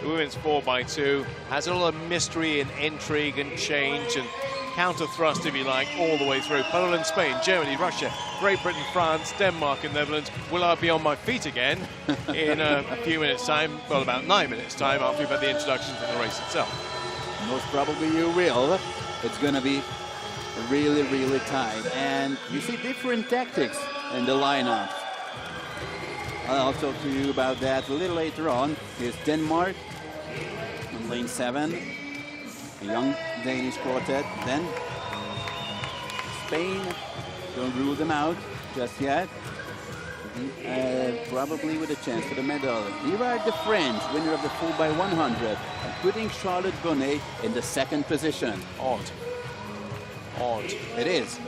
the women's 4x2 has a lot of mystery and intrigue and change and counter thrust, if you like, all the way through. Poland, Spain, Germany, Russia, Great Britain, France, Denmark and Netherlands. Will I be on my feet again in a few minutes' time? Well, about 9 minutes' time after we've had the introductions and the race itself. Most probably you will. It's going to be really, really tight. And you see different tactics in the lineup. I'll talk to you about that a little later on. Here's Denmark on lane 7. A young Danish quartet. Then Spain, don't rule them out just yet. Probably with a chance for the medal. Here are the French, winner of the 4x100, putting Charlotte Bonnet in the 2nd position. Odd. It is.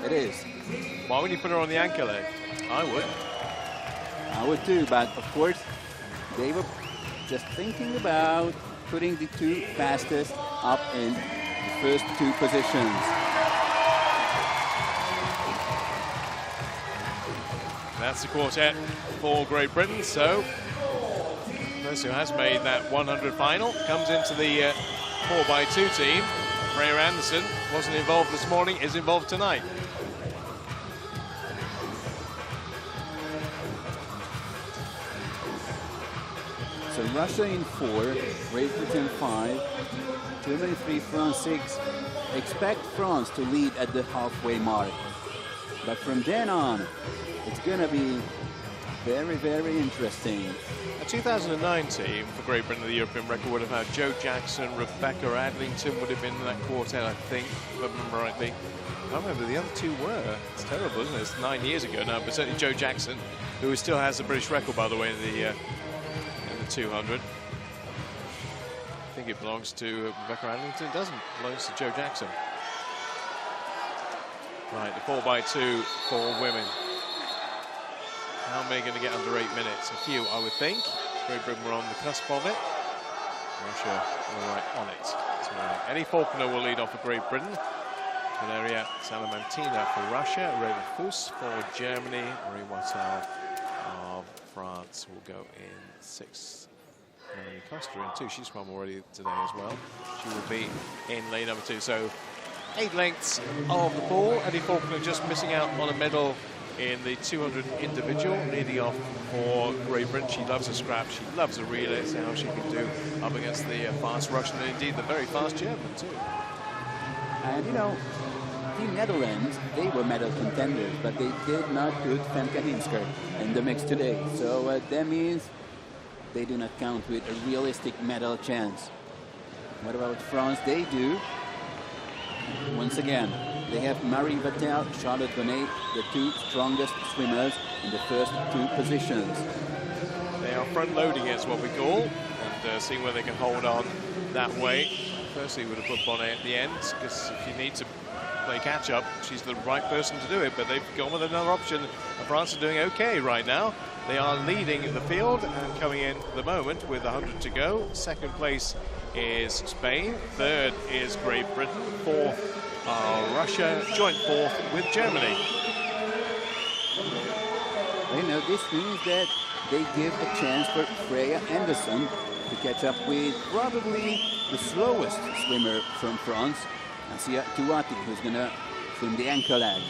Why would you put her on the anchor leg? I would. I would too, but of course, they were just thinking about putting the 2 fastest up in the first 2 positions. That's the quartet for Great Britain. So, the person who has made that 100 final comes into the 4x2 team. Freya Anderson wasn't involved this morning, is involved tonight. So Russia in 4, Great Britain 5, Germany 3, France 6. Expect France to lead at the halfway mark. But from then on, it's going to be very, very interesting. A 2009 team for Great Britain, the European record, would have had Joe Jackson, Rebecca Adlington would have been in that quartet, I think, if I remember rightly. I can't remember who the other 2 were. It's terrible, isn't it? It's 9 years ago now, but certainly Joe Jackson, who still has the British record, by the way, in the 200. I think it belongs to Rebecca Adlington. It doesn't. It belongs to Joe Jackson. Right, the 4x2 for women. How many going to get under 8 minutes? A few, I would think. Great Britain were on the cusp of it. Russia were right on it. So, Eddie Faulkner will lead off for Great Britain. Valeria Salamantina for Russia. Reva Fuss for Germany. Marie Wattel of France will go in 6th. Mary Costa in 2. She's swum already today as well. She will be in lane number 2. So 8 lengths of the pool. Eddie Faulkner just missing out on a medal in the 200 individual, leading off for Great Britain. She loves a scrap. She loves a relay. See how she can do up against the fast Russian and indeed the very fast German too. And you know, the Netherlands, they were medal contenders, but they did not put Femke Heemskerk in the mix today. So that means they do not count with a realistic medal chance. What about France? They do. Once again, they have Marie Wattel, Charlotte Bonnet, the 2 strongest swimmers in the first 2 positions. They are front-loading, is what we call, and seeing where they can hold on that way. Firstly, would have put Bonnet at the end, because if you need to play catch-up, she's the right person to do it, but they've gone with another option. France are doing okay right now. They are leading the field and coming in at the moment with 100 to go. 2nd place is Spain. 3rd is Great Britain. 4th Russia. Joint 4th with Germany. You know, this means that they give a chance for Freya Anderson to catch up with probably the slowest swimmer from France, Asia Tuati, who's going to swim the anchor leg.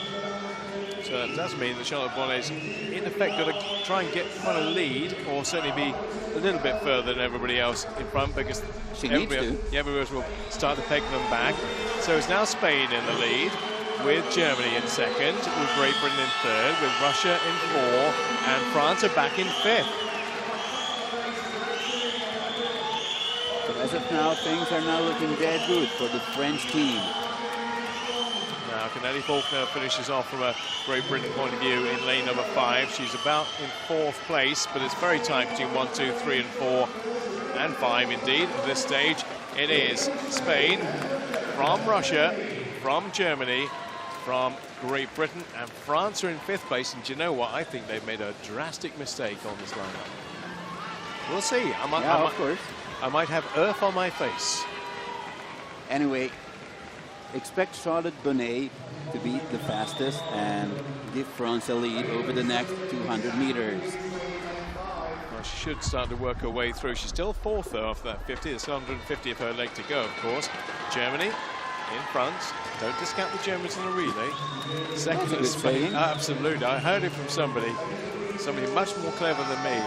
So that does mean that Charlotte Bonnet's in effect got to try and get quite a lead, or certainly be a little bit further than everybody else in front, because everybody else will start to peg them back. So it's now Spain in the lead, with Germany in 2nd, with Great Britain in 3rd, with Russia in 4th, and France are back in 5th. But as of now, things are now looking dead good for the French team. Now, Eddie Faulkner finishes off from a Great Britain point of view in lane number 5. She's about in 4th place, but it's very tight between 1, 2, 3, and 4, and 5 indeed. At this stage, it is Spain, from Russia, from Germany, from Great Britain, and France are in 5th place. And do you know what? I think they've made a drastic mistake on this lineup. We'll see. Of course. I might have earth on my face. Anyway, expect Charlotte Bonnet to be the fastest and give France a lead over the next 200 meters. she should start to work her way through. She's still fourth though after that 50. There's 150 of her leg to go, of course. Germany in front. Don't discount the Germans in the relay. Second is Spain. Absolutely. I heard it from somebody much more clever than me.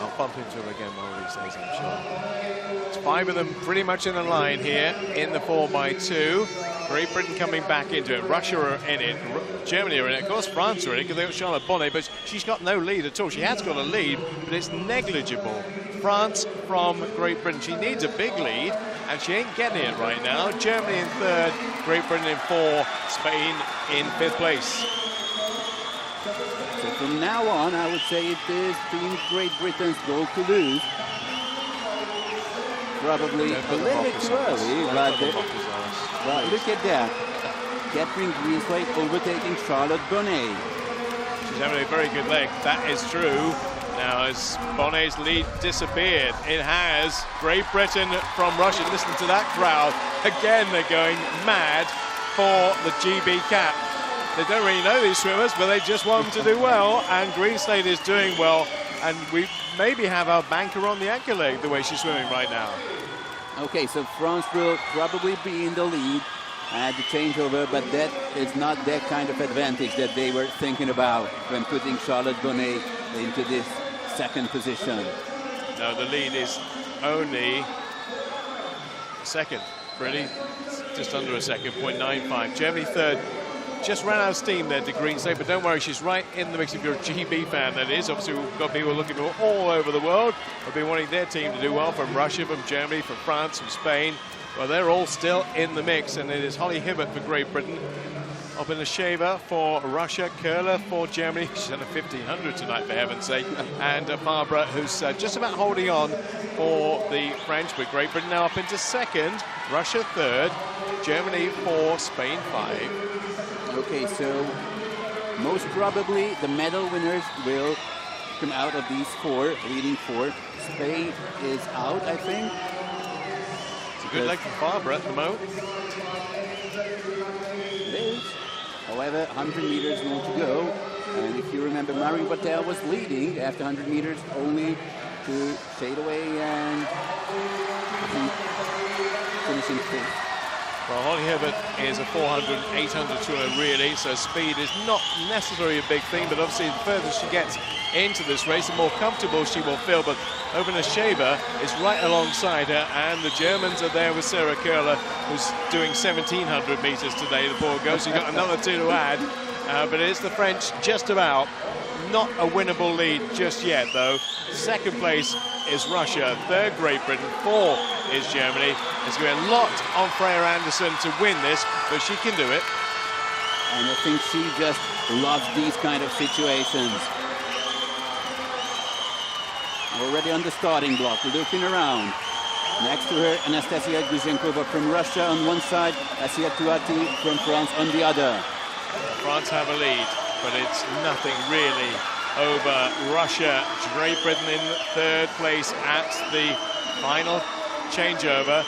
I'll bump into him again one of these days, I'm sure. It's 5 of them pretty much in a line here in the 4x2. Great Britain coming back into it. Russia are in it. Germany are in it. Of course, France are in it because they've got Charlotte Bonnet, but she's got no lead at all. She has got a lead, but it's negligible. France from Great Britain. She needs a big lead, and she ain't getting it right now. Germany in third, Great Britain in 4, Spain in 5th place. So from now on, I would say it is Team Great Britain's goal to lose. Probably a little bit too early, but look at that. Catherine Greenslade overtaking Charlotte Bonnet. She's having a very good leg, that is true. Now, as Bonnet's lead disappeared, it has. Great Britain from Russia. Listen to that crowd. Again, they're going mad for the GB cap. They don't really know these swimmers, but they just want them to do well. And Greenslade is doing well. And we maybe have our banker on the anchor leg the way she's swimming right now. Okay, so France will probably be in the lead at the changeover, but that is not that kind of advantage that they were thinking about when putting Charlotte Bonnet into this second position. No, the lead is only a second, really, just under a second, 0.95. Germany third. Just ran out of steam there to Greenslade, but don't worry, she's right in the mix. If you're a GB fan, that is. Obviously, we've got people looking all over the world. We've been wanting their team to do well, from Russia, from Germany, from France, from Spain. Well, they're all still in the mix, and it is Holly Hibbert for Great Britain. Opinasheva for Russia, Curler for Germany. She's done a 1500 tonight, for heaven's sake. And Barbara, who's just about holding on for the French, but Great Britain now up into second. Russia third, Germany 4, Spain 5. Okay, so most probably the medal winners will come out of these 4, leading 4. Spain is out, I think. It's a good leg for Barbara at the moment. It is. However, 100 meters more to go. And if you remember, Marie Bartel was leading after 100 meters, only to fade away and finish in 5th. Well, Holly Hibbert is a 400, 800 swimmer, really, so speed is not necessarily a big thing, but obviously the further she gets into this race, the more comfortable she will feel. But Opinasheva is right alongside her, and the Germans are there with Sarah Curler, who's doing 1,700 meters today, the poor girl. She's got another 2 to add, but it's the French just about. Not a winnable lead just yet, though. Second place is Russia, third Great Britain, 4 is Germany. There's going to be a lot on Freya Anderson to win this, but she can do it. And I think she just loves these kind of situations. Already on the starting block, looking around. Next to her, Anastasia Guzhenkova from Russia on one side, Asia Touati from France on the other. France have a lead, but it's nothing really over Russia. Great Britain in third place at the final changeover.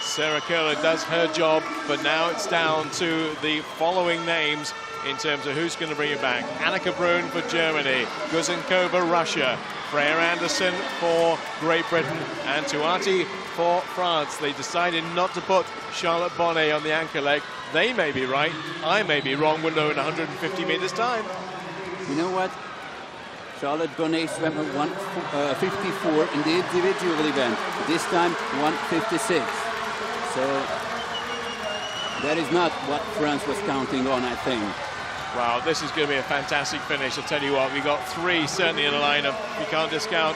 Sarah Curler does her job, but now it's down to the following names in terms of who's going to bring it back. Annika Brun for Germany, Guzhenkova Russia, Freya Anderson for Great Britain, and Touati for France. They decided not to put Charlotte Bonnet on the anchor leg. They may be right, I may be wrong. We'll know in 150 meters time. You know what? Charlotte Bonnet swam at 1:54 in the individual event. This time 1:56. So that is not what France was counting on, I think. Wow, this is going to be a fantastic finish. I'll tell you what, we got 3 certainly in the lineup. You can't discount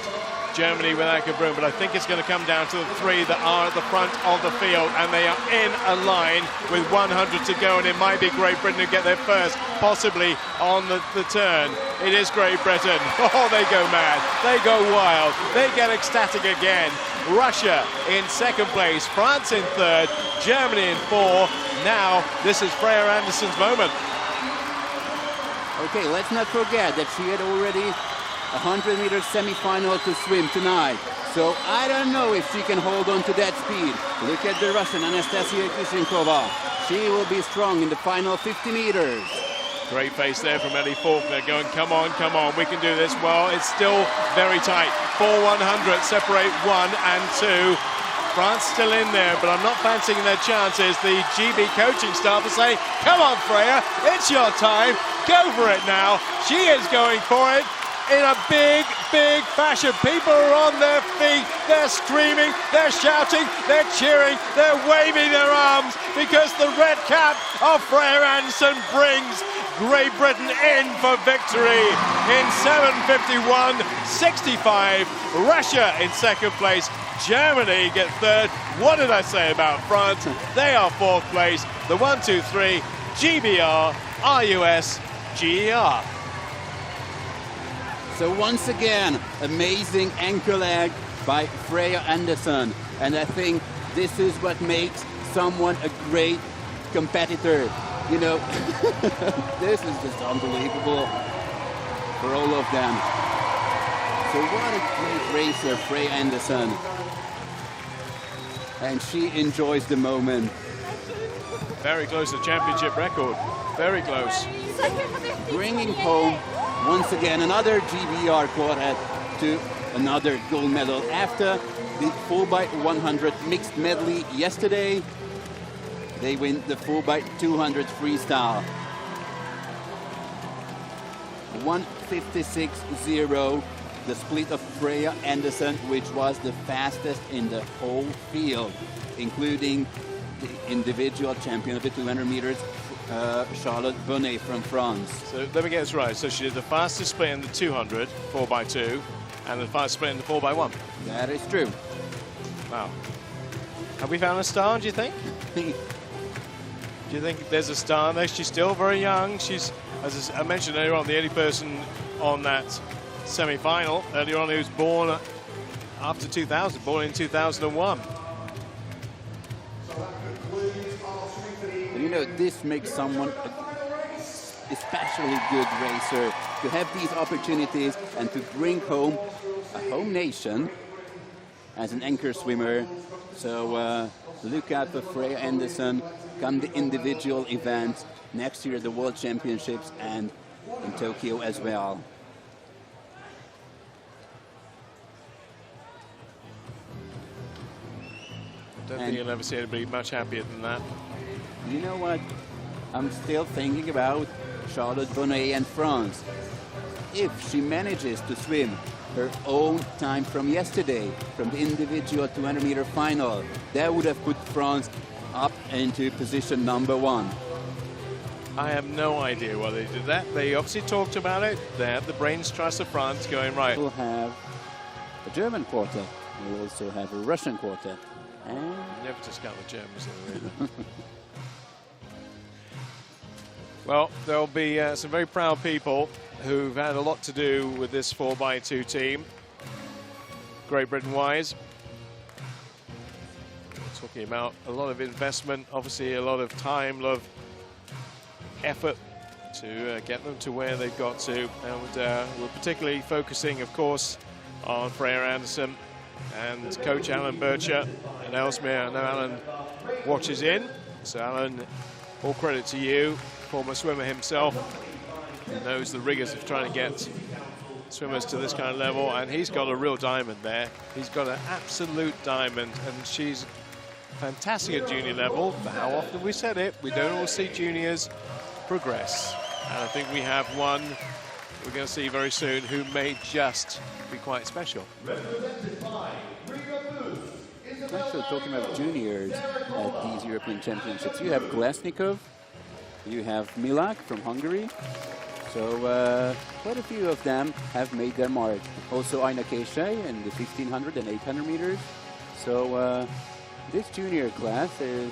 Germany with Annika Brun, but I think it's going to come down to the 3 that are at the front of the field, and they are in a line with 100 to go, and it might be Great Britain who get there first, possibly on the turn. It is Great Britain. Oh, they go mad. They go wild. They get ecstatic again. Russia in second place, France in third, Germany in 4. Now, this is Freya Anderson's moment. Okay, let's not forget that she had already 100-meter semi-final to swim tonight. So I don't know if she can hold on to that speed. Look at the Russian, Anastasia Guzhenkova. She will be strong in the final 50 meters. Great face there from Ellie Faulkner going, come on, we can do this. Well, it's still very tight. 4x100 separate 1 and 2. France still in there, but I'm not fancying their chances. The GB coaching staff are saying, come on, Freya, it's your time. Go for it now. She is going for it in a big, big fashion. People are on their feet. They're screaming, they're shouting, they're cheering, they're waving their arms because the red cap of Freya Anderson brings Great Britain in for victory in 7:51.65. Russia in second place. Germany get third. What did I say about France? They are fourth place. The 1, 2, 3, GBR, RUS, GER. So once again, amazing ankle leg by Freya Anderson. And I think this is what makes someone a great competitor. You know, this is just unbelievable for all of them. So what a great racer, Freya Anderson. And she enjoys the moment. Very close to championship record. Very close. Bringing home, once again, another GBR quartet to another gold medal after the 4x100 mixed medley yesterday. They win the 4x200 freestyle. 1:56.0, the split of Freya Anderson, which was the fastest in the whole field, including the individual champion of the 200 meters, Charlotte Bonnet from France. So let me get this right. So she did the fastest split in the 200, 4x2, and the fastest split in the 4x1. That is true. Wow. Have we found a star, do you think? Do you think there's a star there? She's still very young. She's, as I mentioned earlier on, the only person on that semi-final earlier on who's born after 2000, born in 2001. You know, this makes someone a especially good racer to have these opportunities and to bring home a home nation as an anchor swimmer. So look out for Freya Anderson come the individual events next year, the World Championships, and in Tokyo as well. I don't think you'll ever see anybody much happier than that. You know what? I'm still thinking about Charlotte Bonnet and France. If she manages to swim her own time from yesterday, from the individual 200-meter final, that would have put France up into position #1. I have no idea why they did that. They obviously talked about it. They had the brains trust of France going, right. We'll have a German quartet. We'll also have a Russian quartet. And never discount the Germans either. Well, there'll be some very proud people who've had a lot to do with this 4x2 team, Great Britain-wise. Talking about a lot of investment, obviously a lot of time, a lot of effort to get them to where they've got to. And we're particularly focusing, of course, on Freya Anderson and Coach Alan Bircher and Ellesmere. I know Alan watches in, so Alan, all credit to you, former swimmer himself. He knows the rigors of trying to get swimmers to this kind of level, and he's got a real diamond there. He's got an absolute diamond, and she's fantastic at junior level, but how often we said it, we don't always see juniors progress. And I think we have one we're going to see very soon who may just be quite special. Actually, talking about juniors at these European Championships, you have Glasnikov, you have Milak from Hungary. So quite a few of them have made their mark. Also Aina Keishay in the 1500 and 800 meters. So this junior class is,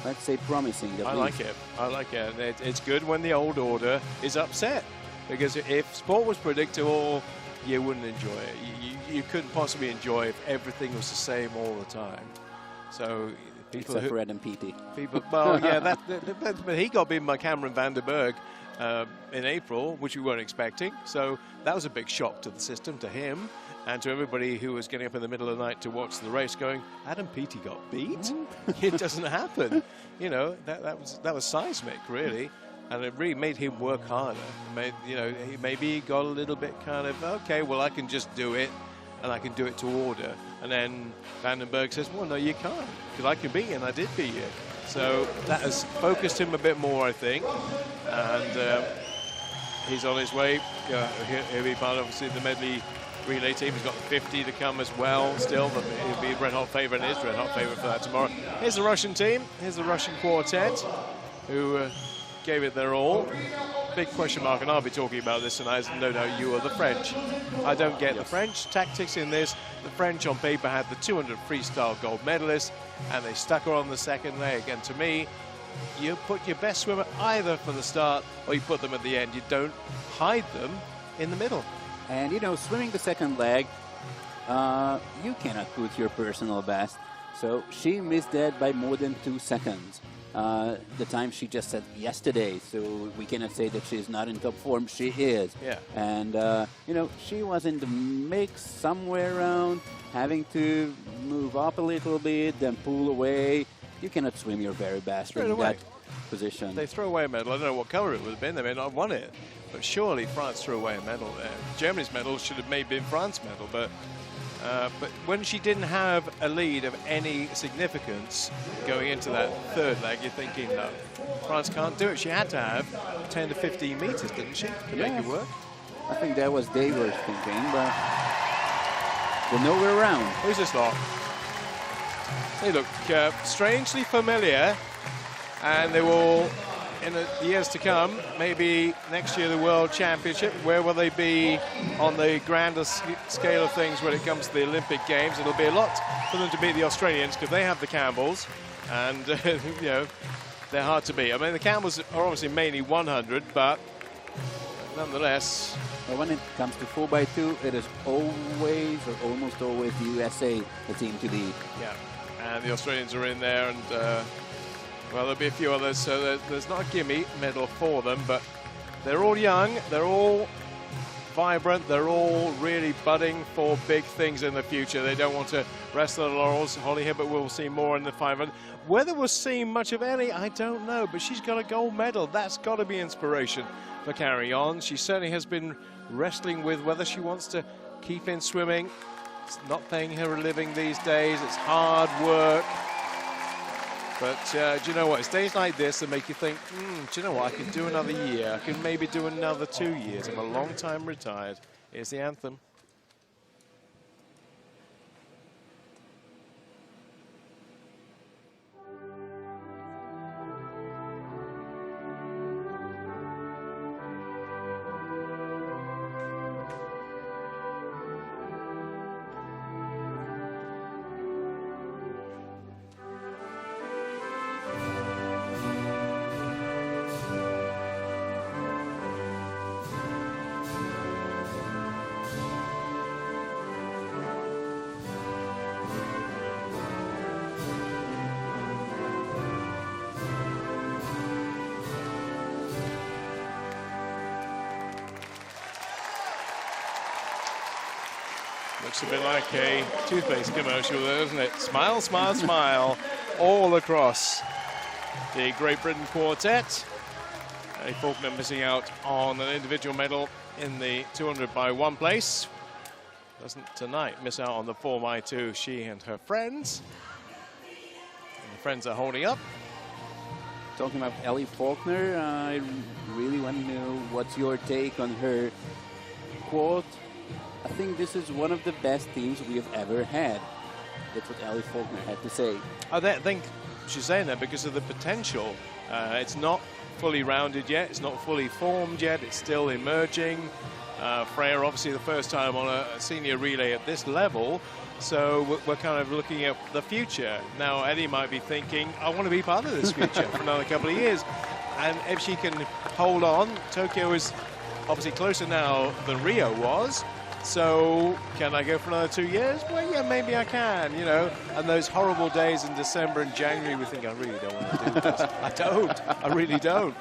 let's say, promising. I like it. I like it. It's good when the old order is upset, because if sport was predictable, you wouldn't enjoy it. You couldn't possibly enjoy if everything was the same all the time. So people except for Adam Peaty. Well, yeah, but he got beaten by Cameron van der Berg in April, which we weren't expecting. So that was a big shock to the system, to him, and to everybody who was getting up in the middle of the night to watch the race going, Adam Peaty got beat? It doesn't happen. You know, that was seismic, really. And it really made him work harder. Made, you know, maybe he got a little bit kind of, okay, well, I can just do it, and I can do it to order. And then Vandenberg says, well, no, you can't, because I can beat you, and I did beat you. So that has focused him a bit more, I think. And he's on his way. He'll be part, obviously, of the medley relay team. He's got 50 to come as well still. He'll be a red-hot favourite, and is red-hot favourite for that tomorrow. Here's the Russian team. Here's the Russian quartet, who gave it their all. Big question mark, and I'll be talking about this tonight, no doubt you are the French. I don't get the French tactics in this. The French on paper had the 200 freestyle gold medalist, and they stuck her on the second leg. And to me, you put your best swimmer either for the start, or you put them at the end. You don't hide them in the middle. And, you know, swimming the second leg, you cannot put your personal best. So she missed that by more than 2 seconds. The time she just said yesterday, so we cannot say that she's not in top form. She is. Yeah. And, you know, she was in the mix somewhere around, having to move up a little bit, then pull away. You cannot swim your very best in that position. They throw away a medal. I don't know what colour it would have been. They may not have won it. But surely France threw away a medal there. Germany's medal should have maybe been France's medal, but when she didn't have a lead of any significance going into that third leg, you're thinking, no, France can't do it. She had to have 10 to 15 meters, didn't she, to make it work? I think that was they were thinking, but there's nowhere around. Who's this lot? They look strangely familiar, and they will, in the years to come, maybe next year the World Championship, where will they be on the grander scale of things when it comes to the Olympic Games? It'll be a lot for them to beat the Australians, because they have the Campbells, and you know, they're hard to beat. I mean, the Campbells are obviously mainly 100, but nonetheless. But when it comes to 4x2, it is always, or almost always, the USA the team to beat. Yeah, and the Australians are in there, and well, there'll be a few others, so there's not a gimme medal for them, but they're all young, they're all vibrant, they're all really budding for big things in the future. They don't want to rest on the laurels. Holly Hibbert will see more in the 500. Whether we'll see much of Ellie, I don't know, but she's got a gold medal. That's got to be inspiration for carrying on. She certainly has been wrestling with whether she wants to keep in swimming. It's not paying her a living these days. It's hard work. But do you know what? It's days like this that make you think, do you know what? I can do another year. I can maybe do another 2 years. I'm a long time retired. Here's the anthem. Looks a bit like a toothpaste commercial there, doesn't it? Smile, smile, smile, all across the Great Britain quartet. Ellie Faulkner missing out on an individual medal in the 200 by 1 place. Doesn't tonight miss out on the 4x2, she and her friends. And the friends are holding up. Talking about Ellie Faulkner, I really want to know what's your take on her quote. I think this is one of the best teams we have ever had. That's what Ellie Faulkner had to say. I think she's saying that because of the potential. It's not fully rounded yet. It's not fully formed yet. It's still emerging. Freya, obviously the first time on a senior relay at this level. So we're kind of looking at the future. Now, Eddie might be thinking, I want to be part of this future for another couple of years. And if she can hold on, Tokyo is obviously closer now than Rio was. So can I go for another 2 years? Well, yeah, maybe I can, you know. And those horrible days in December and January, we think, I really don't want to do this. I don't. I really don't.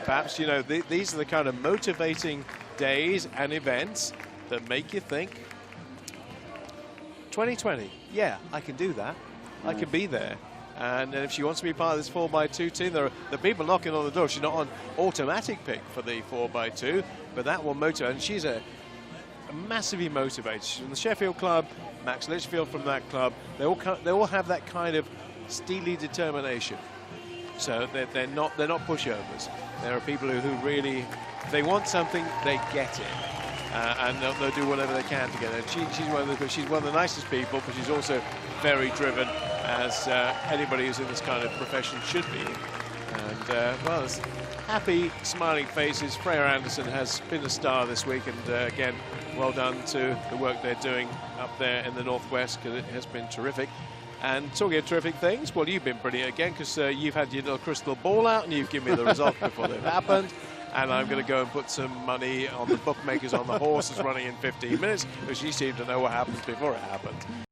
Perhaps, you know, these are the kind of motivating days and events that make you think, 2020, yeah, I can do that. I can be there. And if she wants to be part of this 4x2 team, there are people knocking on the door. She's not on automatic pick for the 4x2, but that will motivate. And she's a massively motivated. She's from the Sheffield club, Max Litchfield from that club. They all have that kind of steely determination. So they're not pushovers. There are people who really, if they want something, they get it. And they'll do whatever they can to get it. She's one of the nicest people, but she's also very driven, as anybody who's in this kind of profession should be. And well, it's happy, smiling faces. Freya Anderson has been a star this week, and again, well done to the work they're doing up there in the Northwest, because it has been terrific. And talking of terrific things, well, you've been brilliant again, because you've had your little crystal ball out and you've given me the results before they've happened. And I'm going to go and put some money on the bookmakers on the horses running in 15 minutes, because you seem to know what happens before it happens.